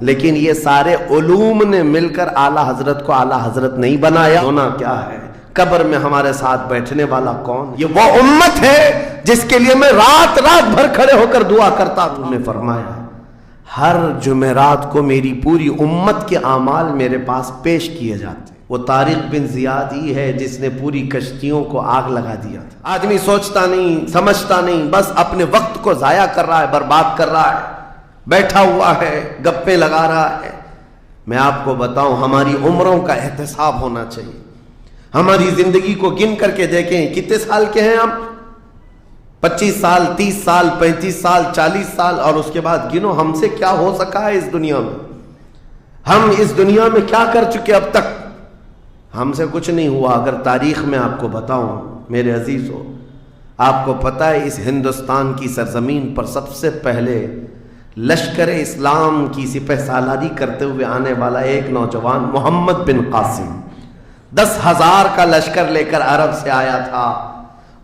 لیکن یہ سارے علوم نے مل کر اعلیٰ حضرت کو اعلیٰ حضرت نہیں بنایا. ہونا کیا ہے؟ قبر میں ہمارے ساتھ بیٹھنے والا کون؟ یہ وہ امت ہے جس کے لیے میں رات رات بھر کھڑے ہو کر دعا کرتا. تم نے فرمایا ہر جمعرات کو میری پوری امت کے اعمال میرے پاس پیش کیے جاتے. وہ طارق بن زیاد ہی ہے جس نے پوری کشتیوں کو آگ لگا دیا تھا. آدمی سوچتا نہیں، سمجھتا نہیں، بس اپنے وقت کو ضائع کر رہا ہے، برباد کر رہا ہے، بیٹھا ہوا ہے، گپیں لگا رہا ہے. میں آپ کو بتاؤں، ہماری عمروں کا احتساب ہونا چاہیے. ہماری زندگی کو گن کر کے دیکھیں کتنے سال کے ہیں ہم. 25 سال، 30 سال، 35 سال، 40 سال، اور اس کے بعد گنو ہم سے کیا ہو سکا ہے اس دنیا میں. ہم اس دنیا میں کیا کر چکے اب تک؟ ہم سے کچھ نہیں ہوا. اگر تاریخ میں آپ کو بتاؤں میرے عزیزو، آپ کو پتہ ہے اس ہندوستان کی سرزمین پر سب سے پہلے لشکر اسلام کی سپہ سالاری کرتے ہوئے آنے والا ایک نوجوان محمد بن قاسم 10,000 کا لشکر لے کر عرب سے آیا تھا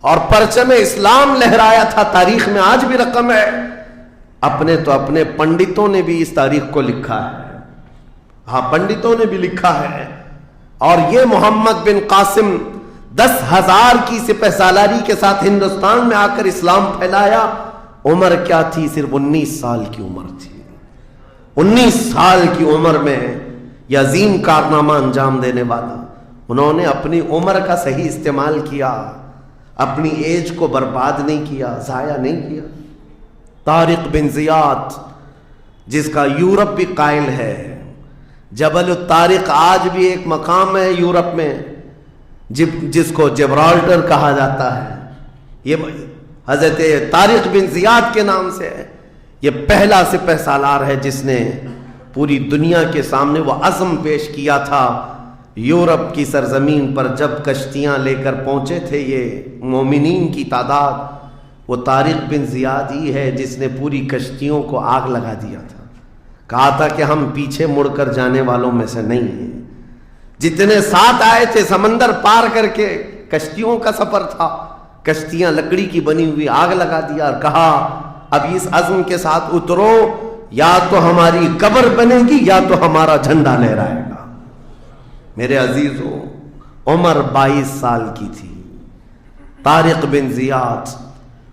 اور پرچم اسلام لہرایا تھا. تاریخ میں آج بھی رقم ہے. اپنے پنڈتوں نے بھی اس تاریخ کو لکھا ہے. ہاں، پنڈتوں نے بھی لکھا ہے. اور یہ محمد بن قاسم 10,000 کی سپہ سالاری کے ساتھ ہندوستان میں آ کر اسلام پھیلایا. عمر کیا تھی؟ صرف 19 سال کی عمر تھی. 19 سال کی عمر میں یہ عظیم کارنامہ انجام دینے والا، انہوں نے اپنی عمر کا صحیح استعمال کیا، اپنی ایج کو برباد نہیں کیا، ضائع نہیں کیا. طارق بن زیاد جس کا یورپ بھی قائل ہے، جبل الطارق آج بھی ایک مقام ہے یورپ میں جس کو جبرالٹر کہا جاتا ہے. یہ حضرت طارق بن زیاد کے نام سے ہے. یہ پہلا سپہ سالار ہے جس نے پوری دنیا کے سامنے وہ عزم پیش کیا تھا. یورپ کی سرزمین پر جب کشتیاں لے کر پہنچے تھے یہ مومنین کی تعداد، وہ طارق بن زیاد ہی ہے جس نے پوری کشتیوں کو آگ لگا دیا تھا. کہا تھا کہ ہم پیچھے مڑ کر جانے والوں میں سے نہیں ہیں. جتنے ساتھ آئے تھے سمندر پار کر کے، کشتیوں کا سفر تھا، کشتیاں لکڑی کی بنی ہوئی، آگ لگا دیا اور کہا اب اس عزم کے ساتھ اترو، یا تو ہماری قبر بنے گی یا تو ہمارا جھنڈا لہرائے گا. میرے عزیزو، عمر 22 سال کی تھی طارق بن زیاد.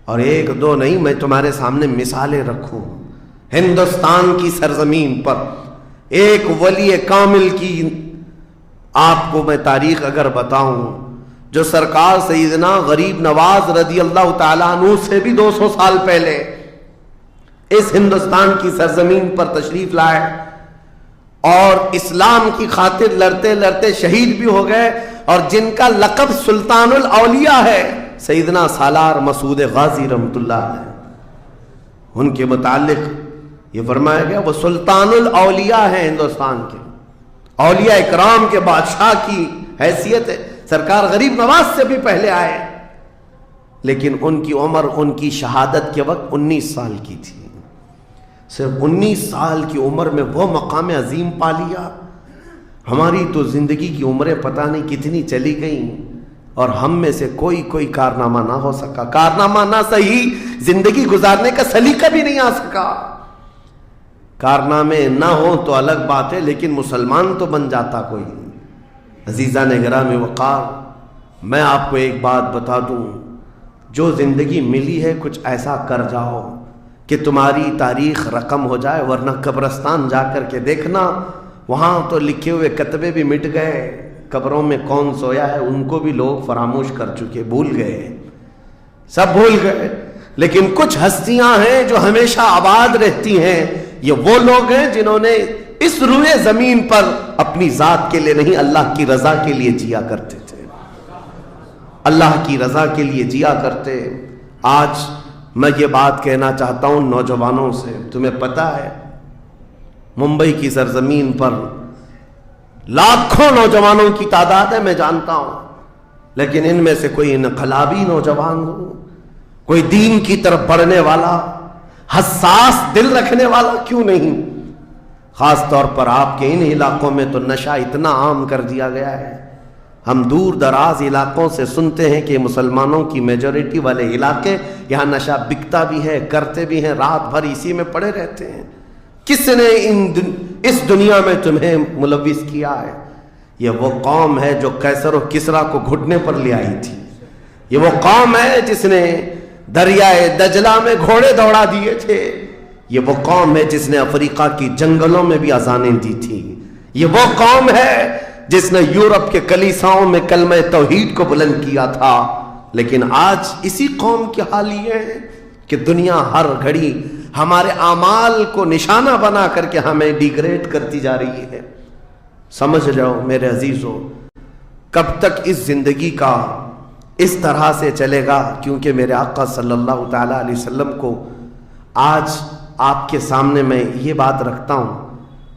اور ایک دو نہیں، میں تمہارے سامنے مثالیں رکھوں. ہندوستان کی سرزمین پر ایک ولی کامل کی آپ کو میں تاریخ اگر بتاؤں، جو سرکار سیدنا غریب نواز رضی اللہ تعالیٰ عنہ سے بھی 200 سال پہلے اس ہندوستان کی سرزمین پر تشریف لائے اور اسلام کی خاطر لڑتے لڑتے شہید بھی ہو گئے، اور جن کا لقب سلطان الاولیاء ہے، سیدنا سالار مسعود غازی رحمۃ اللہ علیہ. ان کے متعلق یہ فرمایا گیا وہ سلطان الاولیاء ہے ہندوستان کے، اولیاء اکرام کے بادشاہ کی حیثیت ہے. سرکار غریب نواز سے بھی پہلے آئے، لیکن ان کی عمر ان کی شہادت کے وقت 19 سال کی تھی. صرف 19 سال کی عمر میں وہ مقام عظیم پا لیا. ہماری تو زندگی کی عمریں پتہ نہیں کتنی چلی گئیں اور ہم میں سے کوئی کارنامہ نہ ہو سکا. کارنامہ نہ صحیح، زندگی گزارنے کا سلیقہ بھی نہیں آ سکا. کارنامے نہ ہوں تو الگ بات ہے، لیکن مسلمان تو بن جاتا کوئی. عزیزان گرامی وقار، میں آپ کو ایک بات بتا دوں، جو زندگی ملی ہے کچھ ایسا کر جاؤ کہ تمہاری تاریخ رقم ہو جائے، ورنہ قبرستان جا کر کے دیکھنا، وہاں تو لکھے ہوئے کتبے بھی مٹ گئے. قبروں میں کون سویا ہے ان کو بھی لوگ فراموش کر چکے، بھول گئے، سب بھول گئے. لیکن کچھ ہستیاں ہیں جو ہمیشہ آباد رہتی ہیں. یہ وہ لوگ ہیں جنہوں نے اس روئے زمین پر اپنی ذات کے لیے نہیں، اللہ کی رضا کے لیے جیا کرتے تھے، اللہ کی رضا کے لیے جیا کرتے. آج میں یہ بات کہنا چاہتا ہوں نوجوانوں سے، تمہیں پتہ ہے ممبئی کی سرزمین پر لاکھوں نوجوانوں کی تعداد ہے، میں جانتا ہوں، لیکن ان میں سے کوئی انقلابی نوجوان ہو، کوئی دین کی طرف بڑھنے والا، حساس دل رکھنے والا کیوں نہیں؟ خاص طور پر آپ کے ان علاقوں میں تو نشہ اتنا عام کر دیا گیا ہے. ہم دور دراز علاقوں سے سنتے ہیں کہ مسلمانوں کی میجورٹی والے علاقے، یہاں نشہ بکتا بھی ہے، کرتے بھی ہیں، رات بھر اسی میں پڑے رہتے ہیں. کس نے اس دنیا میں تمہیں ملوث کیا ہے۔ یہ وہ قوم ہے جو قیصر و کسریٰ کو گھٹنے پر لے آئی تھی۔ یہ وہ قوم ہے جس نے دریائے دجلہ میں گھوڑے دوڑا دیے تھے۔ یہ وہ قوم ہے جس نے افریقہ کی جنگلوں میں بھی اذانیں دی تھی۔ یہ وہ قوم ہے جس نے یورپ کے کلیساؤں میں کلمہ توحید کو بلند کیا تھا۔ لیکن آج اسی قوم کی حال یہ ہے کہ دنیا ہر گھڑی ہمارے اعمال کو نشانہ بنا کر کے ہمیں ڈیگریڈ کرتی جا رہی ہے۔ سمجھ جاؤ میرے عزیزو، کب تک اس زندگی کا اس طرح سے چلے گا؟ کیونکہ میرے آقا صلی اللہ تعالیٰ علیہ وسلم کو آج آپ کے سامنے میں یہ بات رکھتا ہوں،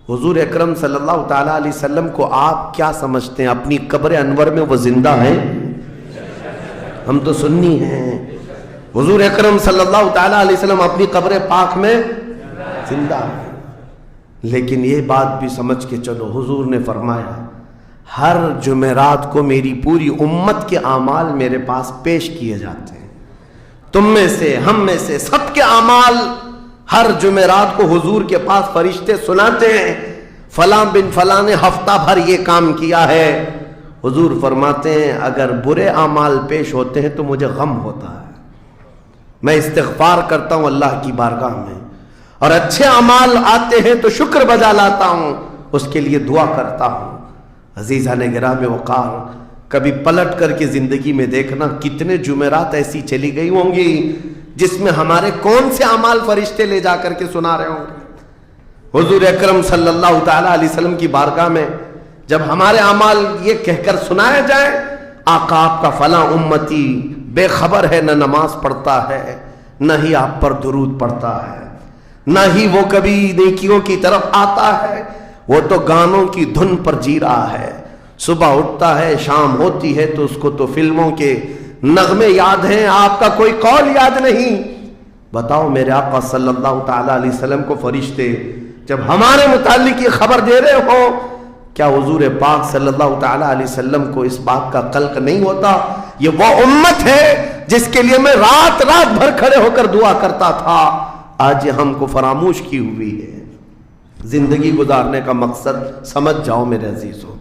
حضور اکرم صلی اللہ تعالیٰ علیہ وسلم کو آپ کیا سمجھتے ہیں؟ اپنی قبر انور میں وہ زندہ ہیں؟ ہم تو سنی ہیں۔ حضور اکرم صلی اللہ تعالیٰ علیہ وسلم اپنی قبر پاک میں زندہ ہیں، لیکن یہ بات بھی سمجھ کے چلو، حضور نے فرمایا ہر جمعرات کو میری پوری امت کے اعمال میرے پاس پیش کیے جاتے ہیں۔ تم میں سے، ہم میں سے، سب کے اعمال ہر جمعرات کو حضور کے پاس فرشتے سناتے ہیں، فلاں بن فلاں نے ہفتہ بھر یہ کام کیا ہے۔ حضور فرماتے ہیں اگر برے اعمال پیش ہوتے ہیں تو مجھے غم ہوتا ہے، میں استغفار کرتا ہوں اللہ کی بارگاہ میں، اور اچھے اعمال آتے ہیں تو شکر بجا لاتا ہوں، اس کے لیے دعا کرتا ہوں۔ عزیزان گرام وقار، کبھی پلٹ کر کے زندگی میں دیکھنا کتنے جمعرات ایسی چلی گئی ہوں گی جس میں ہمارے کون سے اعمال فرشتے لے جا کر کے سنا رہے ہوں گے۔ حضور اکرم صلی اللہ تعالیٰ علیہ وسلم کی بارگاہ میں جب ہمارے اعمال یہ کہہ کر سنائے جائیں، آقا آپ کا فلاں امتی بے خبر ہے، نہ نماز پڑھتا ہے، نہ ہی آپ پر درود پڑھتا ہے، نہ ہی وہ کبھی نیکیوں کی طرف آتا ہے، وہ تو گانوں کی دھن پر جی رہا ہے، صبح اٹھتا ہے، شام ہوتی ہے تو اس کو تو فلموں کے نغمے یاد ہیں، آپ کا کوئی قول یاد نہیں۔ بتاؤ میرے آقا صلی اللہ تعالیٰ علیہ وسلم کو فرشتے جب ہمارے متعلق یہ خبر دے رہے ہو، کیا حضور پاک صلی اللہ تعالیٰ علیہ وسلم کو اس بات کا قلق نہیں ہوتا؟ یہ وہ امت ہے جس کے لیے میں رات رات بھر کھڑے ہو کر دعا کرتا تھا، آج یہ ہم کو فراموش کی ہوئی ہے۔ زندگی گزارنے کا مقصد سمجھ جاؤ میرے عزیزوں،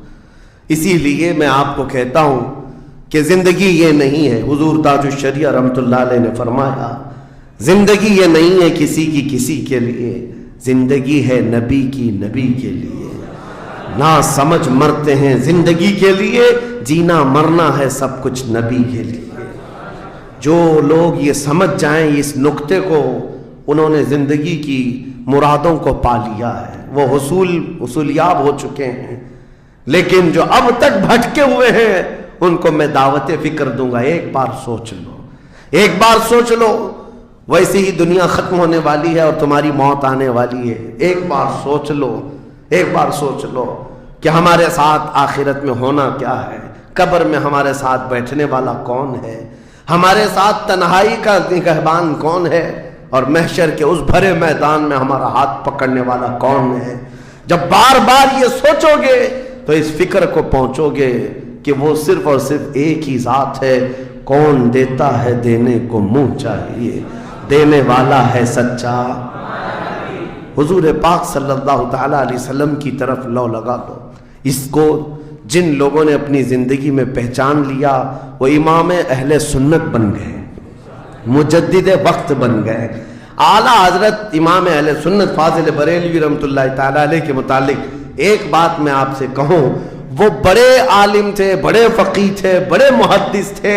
اسی لیے میں آپ کو کہتا ہوں کہ زندگی یہ نہیں ہے، حضور تاج الشریعہ رحمۃ اللہ علیہ نے فرمایا زندگی یہ نہیں ہے کسی کی کسی کے لیے، زندگی ہے نبی کی نبی کے لیے، نہ سمجھ مرتے ہیں زندگی کے لیے، جینا مرنا ہے سب کچھ نبی کے لیے۔ جو لوگ یہ سمجھ جائیں اس نقطے کو، انہوں نے زندگی کی مرادوں کو پا لیا ہے، وہ حصولیاب ہو چکے ہیں۔ لیکن جو اب تک بھٹکے ہوئے ہیں ان کو میں دعوت فکر دوں گا، ایک بار سوچ لو، ایک بار سوچ لو، ویسے ہی دنیا ختم ہونے والی ہے اور تمہاری موت آنے والی ہے، ایک بار سوچ لو، ایک بار سوچ لو کہ ہمارے ساتھ آخرت میں ہونا کیا ہے، قبر میں ہمارے ساتھ بیٹھنے والا کون ہے، ہمارے ساتھ تنہائی کا نگہبان کون ہے، اور محشر کے اس بھرے میدان میں ہمارا ہاتھ پکڑنے والا کون ہے۔ جب بار بار یہ سوچو گے تو اس فکر کو پہنچو گے کہ وہ صرف اور صرف ایک ہی ذات ہے، کون دیتا ہے دینے کو منہ چاہیے، دینے والا ہے سچا۔ حضور پاک صلی اللہ تعالیٰ علیہ وسلم کی طرف لو لگا دو۔ اس کو جن لوگوں نے اپنی زندگی میں پہچان لیا وہ امام اہل سنت بن گئے، مجدد وقت بن گئے۔ اعلیٰ حضرت امام اہل سنت فاضل بریلوی رحمۃ اللہ تعالیٰ علیہ کے متعلق ایک بات میں آپ سے کہوں، وہ بڑے عالم تھے، بڑے فقیہ تھے، بڑے محدث تھے،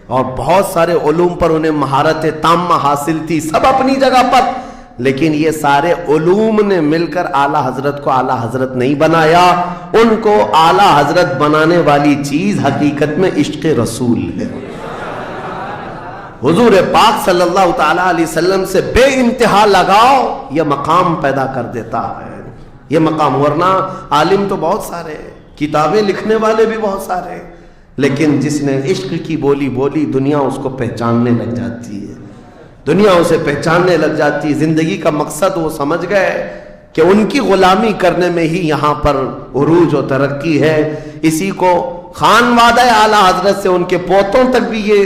اور بہت سارے علوم پر انہیں مہارت تامہ حاصل تھی، سب اپنی جگہ پر، لیکن یہ سارے علوم نے مل کر اعلیٰ حضرت کو اعلیٰ حضرت نہیں بنایا۔ ان کو اعلیٰ حضرت بنانے والی چیز حقیقت میں عشق رسول ہے۔ حضور پاک صلی اللہ تعالیٰ علیہ وسلم سے بے انتہا لگاؤ یہ مقام پیدا کر دیتا ہے، یہ مقام۔ ورنہ عالم تو بہت سارے، کتابیں لکھنے والے بھی بہت سارے، لیکن جس نے عشق کی بولی بولی دنیا اس کو پہچاننے لگ جاتی ہے، دنیا اسے پہچاننے لگ جاتی ہے۔ زندگی کا مقصد وہ سمجھ گئے کہ ان کی غلامی کرنے میں ہی یہاں پر عروج و ترقی ہے۔ اسی کو خان وعدہ اعلیٰ حضرت سے ان کے پوتوں تک بھی یہ